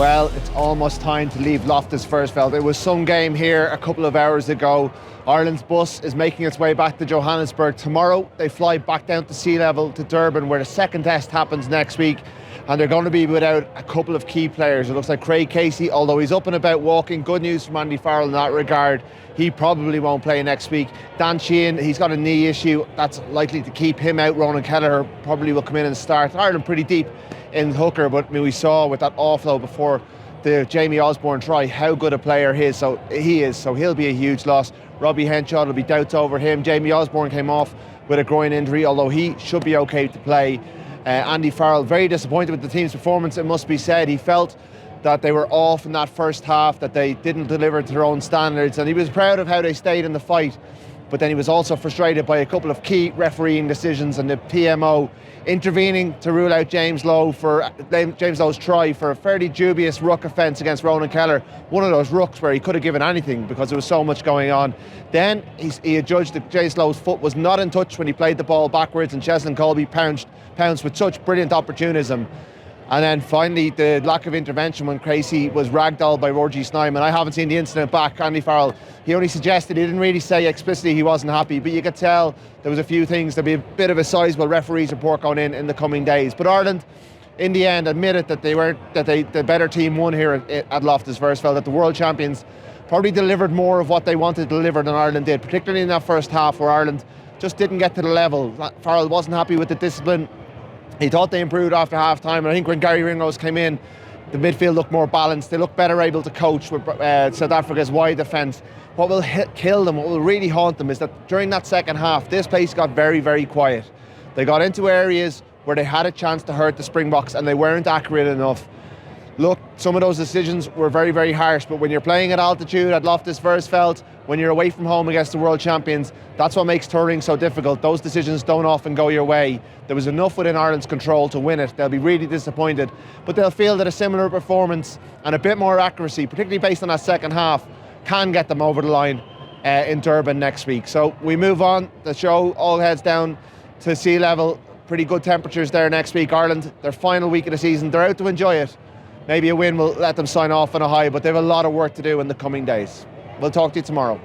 Well, it's almost time to leave Loftus Versfeld. It was some game here a couple of hours ago. Ireland's bus is making its way back to Johannesburg. Tomorrow they fly back down to sea level to Durban, where the second test happens next week, and they're going to be without a couple of key players. It looks like Craig Casey, although he's up and about walking. Good news from Andy Farrell in that regard. He probably won't play next week. Dan Sheehan, he's got a knee issue that's likely to keep him out. Ronan Kelleher probably will come in and start. Ireland pretty deep in hooker, but I mean, we saw with that offload before the Jamie Osborne try how good a player he is, so he'll be a huge loss. Robbie Henshaw, there'll be doubts over him. Jamie Osborne came off with a groin injury, although he should be okay to play. Andy Farrell, very disappointed with the team's performance, it must be said. He felt that they were off in that first half, that they didn't deliver to their own standards, and he was proud of how they stayed in the fight. But then he was also frustrated by a couple of key refereeing decisions and the PMO intervening to rule out James Lowe's try for a fairly dubious ruck offence against Ronan Kelleher. One of those rucks where he could have given anything because there was so much going on. Then he adjudged that James Lowe's foot was not in touch when he played the ball backwards, and Cheslin Colby pounced with such brilliant opportunism. And then finally, the lack of intervention when Casey was ragdolled by Rogie Snyman. I haven't seen the incident back. Andy Farrell, he only suggested, he didn't really say explicitly he wasn't happy, but you could tell there was a few things. There'll be a bit of a sizable referees report going in the coming days. But Ireland, in the end, admitted that the better team won here at Loftus Versfeld, that the world champions probably delivered more of what they wanted to deliver than Ireland did, particularly in that first half where Ireland just didn't get to the level. Farrell wasn't happy with the discipline. He thought they improved after half-time, and I think when Gary Ringrose came in, the midfield looked more balanced. They looked better able to coach with South Africa's wide defence. What will kill them, what will really haunt them, is that during that second half, this place got very, very quiet. They got into areas where they had a chance to hurt the Springboks, and they weren't accurate enough. Look, some of those decisions were very, very harsh, but when you're playing at altitude at Loftus Versfeld, when you're away from home against the world champions, that's what makes touring so difficult. Those decisions don't often go your way. There was enough within Ireland's control to win it. They'll be really disappointed, but they'll feel that a similar performance and a bit more accuracy, particularly based on that second half, can get them over the line in Durban next week. So we move on. The show all heads down to sea level. Pretty good temperatures there next week. Ireland, their final week of the season, they're out to enjoy it. Maybe a win will let them sign off on a high, but they have a lot of work to do in the coming days. We'll talk to you tomorrow.